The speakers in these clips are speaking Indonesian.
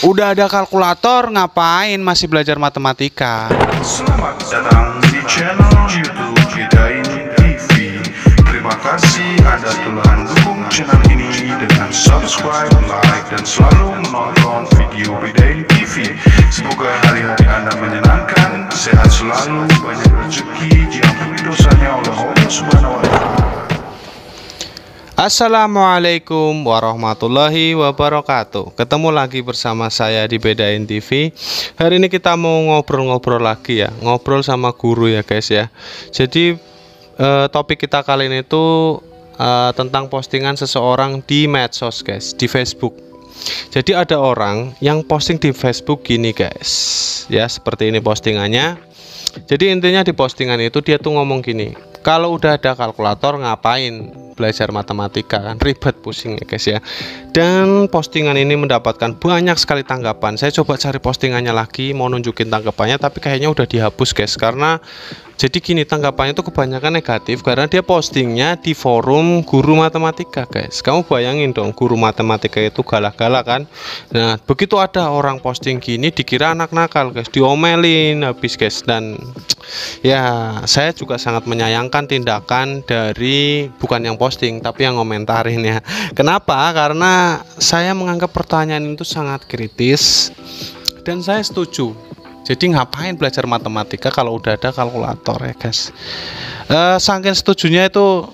Udah ada kalkulator, ngapain masih belajar matematika? Selamat datang di channel YouTube Bedain TV. Terima kasih Anda telah mendukung channel ini dengan subscribe, like, dan selalu menonton video Bedain TV. Semoga hari-hari Anda menyenangkan, sehat selalu, banyak rezeki, diampuni dosanya oleh Allah Subhanahu wa Ta'ala. Assalamualaikum warahmatullahi wabarakatuh. Ketemu lagi bersama saya di Bedain TV. Hari ini kita mau ngobrol-ngobrol lagi ya, ngobrol sama guru ya guys ya. Jadi topik kita kali ini tuh tentang postingan seseorang di medsos guys, di Facebook. Jadi ada orang yang posting di Facebook gini guys, ya seperti ini postingannya. Jadi intinya di postingan itu dia tuh ngomong gini, kalau udah ada kalkulator ngapain belajar matematika, kan ribet pusing ya guys ya. Dan postingan ini mendapatkan banyak sekali tanggapan. Saya coba cari postingannya lagi, mau nunjukin tanggapannya, tapi kayaknya udah dihapus guys. Karena jadi gini, tanggapannya itu kebanyakan negatif karena dia postingnya di forum guru matematika guys. Kamu bayangin dong, guru matematika itu galak-galak kan. Nah begitu ada orang posting gini, dikira anak nakal guys, diomelin habis guys. Dan ya saya juga sangat menyayangkan tindakan dari bukan yang posting tapi yang ngomentarin ya. Kenapa? Karena saya menganggap pertanyaan itu sangat kritis dan saya setuju. Jadi ngapain belajar matematika kalau udah ada kalkulator ya guys. Saking setujunya itu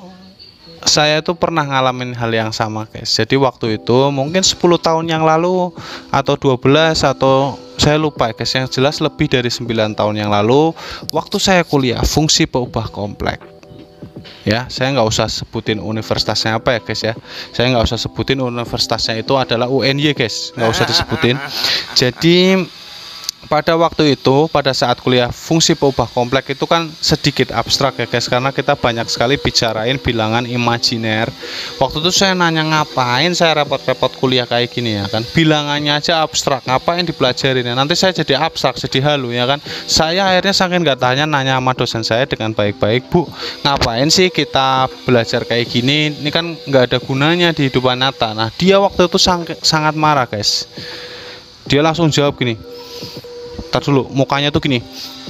saya itu pernah ngalamin hal yang sama guys. Jadi waktu itu mungkin 10 tahun yang lalu atau 12 atau saya lupa guys, yang jelas lebih dari 9 tahun yang lalu, waktu saya kuliah fungsi peubah kompleks. Ya, saya nggak usah sebutin universitasnya apa ya guys ya. Saya nggak usah sebutin universitasnya, itu adalah UNY guys, nggak usah disebutin. Jadi pada waktu itu, pada saat kuliah, fungsi peubah kompleks itu kan sedikit abstrak ya guys, karena kita banyak sekali bicarain bilangan imajiner. Waktu itu saya nanya, ngapain saya repot-repot kuliah kayak gini ya kan, bilangannya aja abstrak, ngapain dipelajarin ya, nanti saya jadi abstrak, jadi halu ya kan. Saya akhirnya saking nggak tanya, nanya sama dosen saya dengan baik-baik, Bu, ngapain sih kita belajar kayak gini, ini kan nggak ada gunanya di kehidupan nyata. Nah dia waktu itu sangat marah guys. Dia langsung jawab gini, tar dulu, mukanya tuh gini,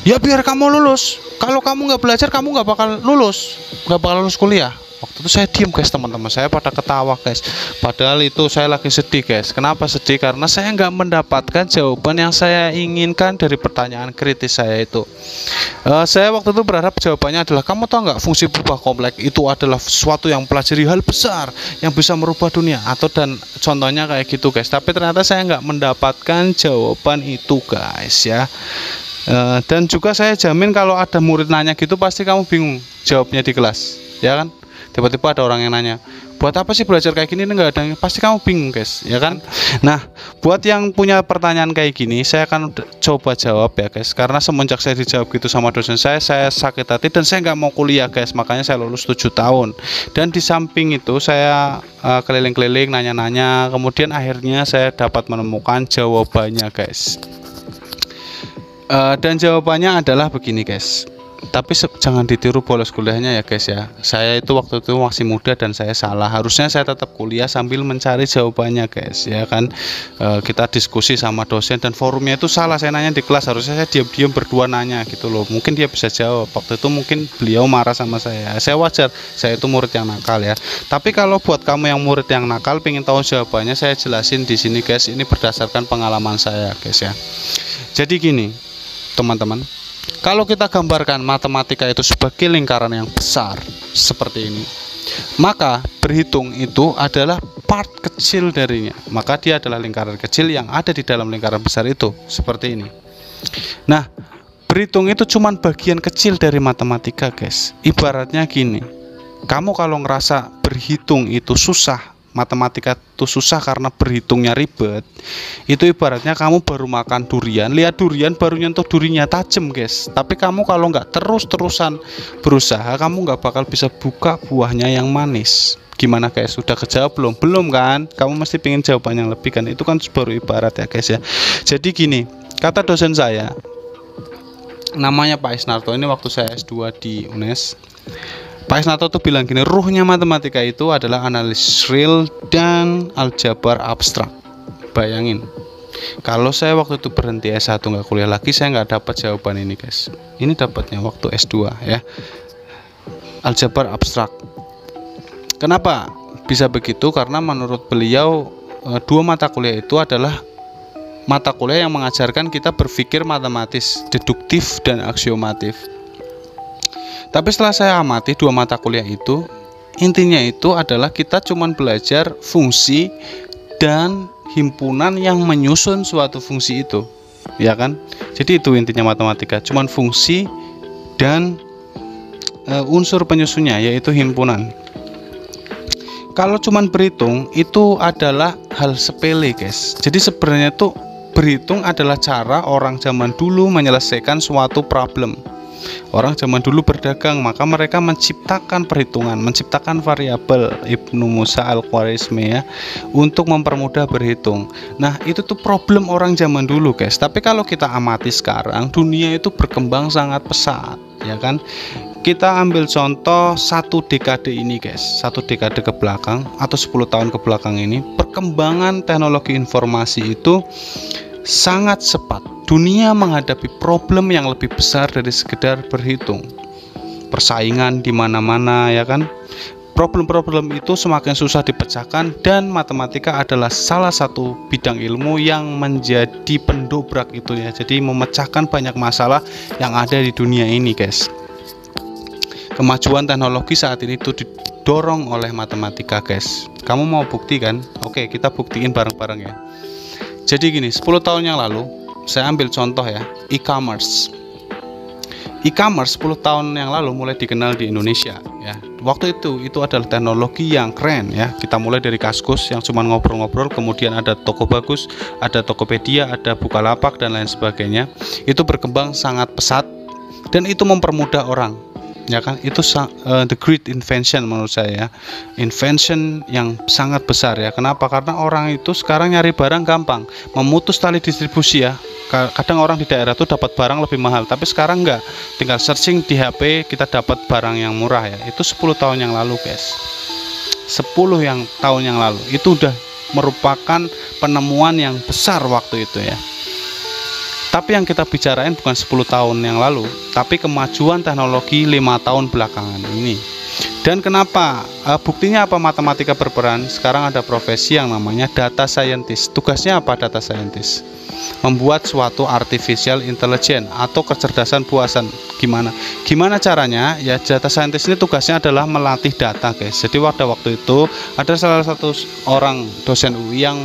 ya biar kamu lulus, kalau kamu nggak belajar kamu nggak bakal lulus kuliah. Waktu itu saya diem guys, teman-teman saya pada ketawa guys, padahal itu saya lagi sedih guys. Kenapa sedih? Karena saya nggak mendapatkan jawaban yang saya inginkan dari pertanyaan kritis saya itu. Saya waktu itu berharap jawabannya adalah, kamu tahu nggak, fungsi peubah kompleks itu adalah sesuatu yang pelajari hal besar yang bisa merubah dunia, atau dan contohnya kayak gitu guys. Tapi ternyata saya nggak mendapatkan jawaban itu guys ya. Dan juga saya jamin kalau ada murid nanya gitu pasti kamu bingung jawabnya di kelas ya kan. Tiba-tiba ada orang yang nanya, buat apa sih belajar kayak gini, nggak ada, pasti kamu bingung guys ya kan. Nah buat yang punya pertanyaan kayak gini, saya akan coba jawab ya guys, karena semenjak saya dijawab gitu sama dosen saya sakit hati dan saya nggak mau kuliah guys. Makanya saya lulus 7 tahun, dan di samping itu saya keliling-keliling nanya-nanya, kemudian akhirnya saya dapat menemukan jawabannya guys. Dan jawabannya adalah begini guys. Tapi jangan ditiru bolos kuliahnya ya guys ya. Saya itu waktu itu masih muda dan saya salah. Harusnya saya tetap kuliah sambil mencari jawabannya guys ya kan. Kita diskusi sama dosen dan forumnya itu salah. Saya nanya di kelas, harusnya saya diam-diam berdua nanya gitu loh. Mungkin dia bisa jawab. Waktu itu mungkin beliau marah sama saya. Saya wajar, saya itu murid yang nakal ya. Tapi kalau buat kamu yang murid yang nakal pengen tahu jawabannya, saya jelasin di sini guys. Ini berdasarkan pengalaman saya guys ya. Jadi gini teman-teman, kalau kita gambarkan matematika itu sebagai lingkaran yang besar seperti ini, maka berhitung itu adalah part kecil darinya. Maka dia adalah lingkaran kecil yang ada di dalam lingkaran besar itu, seperti ini. Nah, berhitung itu cuma bagian kecil dari matematika guys. Ibaratnya gini, kamu kalau ngerasa berhitung itu susah, matematika itu susah karena berhitungnya ribet, itu ibaratnya kamu baru makan durian, lihat durian baru nyentuh durinya tajam guys. Tapi kamu kalau nggak terus-terusan berusaha, kamu nggak bakal bisa buka buahnya yang manis. Gimana guys, sudah kejawab belum? Belum kan? Kamu mesti pengen jawaban yang lebih kan? Itu kan baru ibarat ya guys ya. Jadi gini, kata dosen saya, namanya Pak Isnarto, ini waktu saya S2 di UNES. Pak Isnarto tuh bilang gini, ruhnya matematika itu adalah analisis real dan aljabar abstrak. Bayangin, Kalau saya waktu itu berhenti S1 nggak kuliah lagi, saya nggak dapat jawaban ini guys. Ini dapatnya waktu S2 ya, aljabar abstrak. Kenapa bisa begitu? Karena menurut beliau dua mata kuliah itu adalah mata kuliah yang mengajarkan kita berpikir matematis, deduktif dan aksiomatif. Tapi setelah saya amati dua mata kuliah itu, intinya itu adalah kita cuman belajar fungsi dan himpunan yang menyusun suatu fungsi itu, ya kan? Jadi itu intinya matematika, cuman fungsi dan unsur penyusunnya yaitu himpunan. Kalau cuman berhitung itu adalah hal sepele guys. Jadi sebenarnya tuh berhitung adalah cara orang zaman dulu menyelesaikan suatu problem. Orang zaman dulu berdagang, maka mereka menciptakan perhitungan, menciptakan variabel. Ibnu Musa Al-Khwarizmi ya, untuk mempermudah berhitung. Nah itu tuh problem orang zaman dulu guys. Tapi kalau kita amati sekarang, dunia itu berkembang sangat pesat, ya kan? Kita ambil contoh satu dekade ini guys, satu dekade ke belakang atau 10 tahun ke belakang ini, perkembangan teknologi informasi itu sangat cepat. Dunia menghadapi problem yang lebih besar dari sekedar berhitung. Persaingan di mana-mana, ya kan? Problem-problem itu semakin susah dipecahkan, dan matematika adalah salah satu bidang ilmu yang menjadi pendobrak itu ya. Jadi memecahkan banyak masalah yang ada di dunia ini, guys. Kemajuan teknologi saat ini itu didorong oleh matematika, guys. Kamu mau bukti kan? Oke, kita buktiin bareng-bareng ya. Jadi gini, 10 tahun yang lalu, saya ambil contoh ya, e-commerce. E-commerce 10 tahun yang lalu mulai dikenal di Indonesia ya. Waktu itu adalah teknologi yang keren ya. Kita mulai dari Kaskus yang cuma ngobrol-ngobrol, kemudian ada Toko Bagus, ada Tokopedia, ada Bukalapak dan lain sebagainya. Itu berkembang sangat pesat dan itu mempermudah orang. Ya kan, itu the great invention menurut saya ya. Invention yang sangat besar ya. Kenapa? Karena orang itu sekarang nyari barang gampang, memutus tali distribusi ya. Kadang orang di daerah tuh dapat barang lebih mahal, tapi sekarang enggak, tinggal searching di HP kita dapat barang yang murah ya. Itu 10 tahun yang lalu guys, 10 tahun yang lalu itu udah merupakan penemuan yang besar waktu itu ya. Tapi yang kita bicarain bukan 10 tahun yang lalu, tapi kemajuan teknologi 5 tahun belakangan ini. Dan kenapa? Buktinya apa matematika berperan? Sekarang ada profesi yang namanya data scientist. Tugasnya apa data scientist? Membuat suatu artificial intelligence atau kecerdasan buasan. Gimana caranya? Ya, data scientist ini tugasnya adalah melatih data, guys. Jadi waktu itu ada salah satu orang dosen UI yang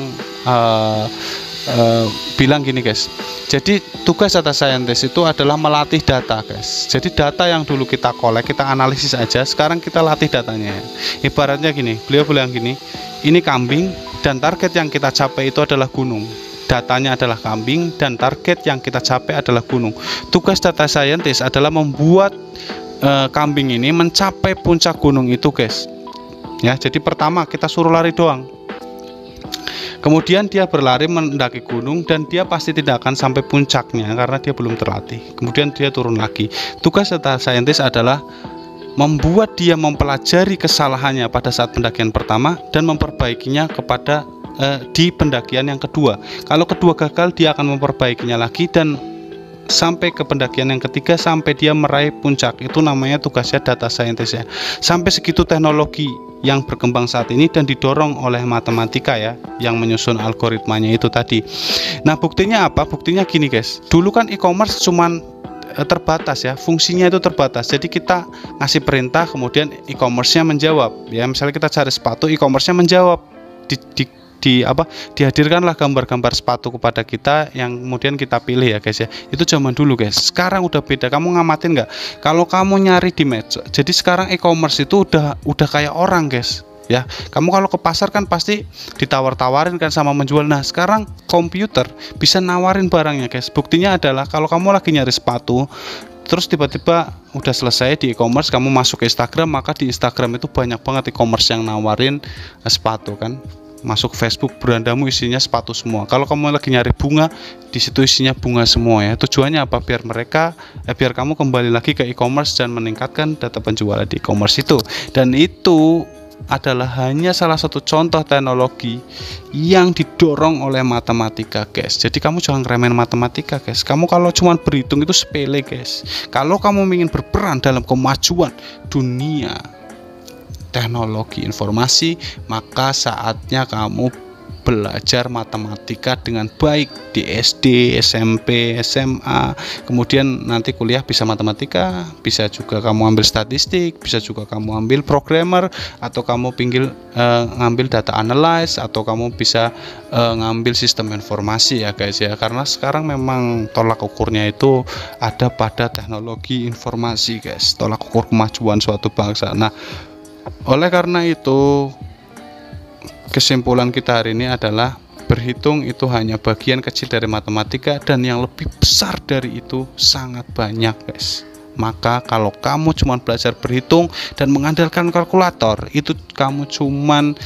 bilang gini guys, jadi tugas data scientist itu adalah melatih data guys. Jadi data yang dulu kita kolek, kita analisis aja, sekarang kita latih datanya. Ibaratnya gini, beliau bilang gini, ini kambing dan target yang kita capai itu adalah gunung. Datanya adalah kambing dan target yang kita capai adalah gunung. Tugas data scientist adalah membuat kambing ini mencapai puncak gunung itu guys. Ya, jadi pertama kita suruh lari doang. Kemudian dia berlari mendaki gunung dan dia pasti tidak akan sampai puncaknya karena dia belum terlatih. Kemudian dia turun lagi. Tugas data scientist adalah membuat dia mempelajari kesalahannya pada saat pendakian pertama dan memperbaikinya kepada di pendakian yang kedua. Kalau kedua gagal, dia akan memperbaikinya lagi dan sampai ke pendakian yang ketiga sampai dia meraih puncak. Itu namanya tugasnya data scientist ya. Sampai segitu teknologi yang berkembang saat ini dan didorong oleh matematika ya, yang menyusun algoritmanya itu tadi. Nah, buktinya apa? Buktinya gini guys, dulu kan e-commerce cuman terbatas ya, fungsinya itu terbatas. Jadi kita ngasih perintah, kemudian e-commerce-nya menjawab ya. Misalnya kita cari sepatu, e-commerce-nya menjawab, dihadirkanlah gambar-gambar sepatu kepada kita yang kemudian kita pilih ya guys ya. Itu zaman dulu guys. Sekarang udah beda. Kamu ngamatin nggak? Kalau kamu nyari di medsos, jadi sekarang e-commerce itu udah kayak orang guys ya. Kamu kalau ke pasar kan pasti ditawar-tawarin kan sama menjual. Nah, sekarang komputer bisa nawarin barangnya guys. Buktinya adalah kalau kamu lagi nyari sepatu, terus tiba-tiba udah selesai di e-commerce, kamu masuk ke Instagram, maka di Instagram itu banyak banget e-commerce yang nawarin sepatu kan. Masuk Facebook, berandamu isinya sepatu semua. Kalau kamu lagi nyari bunga, di situ isinya bunga semua ya. Tujuannya apa? Biar biar kamu kembali lagi ke e-commerce dan meningkatkan data penjualan di e-commerce itu. Dan itu adalah hanya salah satu contoh teknologi yang didorong oleh matematika, guys. Jadi kamu jangan remehin matematika, guys. Kamu kalau cuma berhitung itu sepele, guys. Kalau kamu ingin berperan dalam kemajuan dunia teknologi informasi, maka saatnya kamu belajar matematika dengan baik di SD, SMP, SMA, kemudian nanti kuliah bisa matematika, bisa juga kamu ambil statistik, bisa juga kamu ambil programmer, atau kamu ngambil data analysis, atau kamu bisa ngambil sistem informasi ya guys ya, karena sekarang memang tolak ukurnya itu ada pada teknologi informasi, guys, tolak ukur kemajuan suatu bangsa. Nah, oleh karena itu kesimpulan kita hari ini adalah berhitung itu hanya bagian kecil dari matematika, dan yang lebih besar dari itu sangat banyak, guys. Maka kalau kamu cuma belajar berhitung dan mengandalkan kalkulator, itu kamu cuman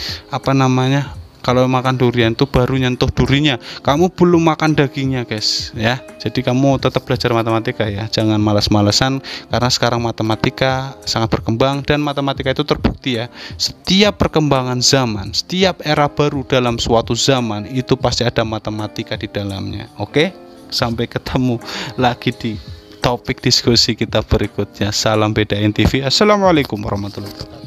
kalau makan durian itu baru nyentuh durinya, kamu belum makan dagingnya, guys ya. Jadi kamu tetap belajar matematika ya, jangan malas-malesan, karena sekarang matematika sangat berkembang, dan matematika itu terbukti ya, setiap perkembangan zaman, setiap era baru dalam suatu zaman itu pasti ada matematika di dalamnya. Oke, sampai ketemu lagi di topik diskusi kita berikutnya. Salam Bedain TV. Assalamualaikum warahmatullahi wabarakatuh.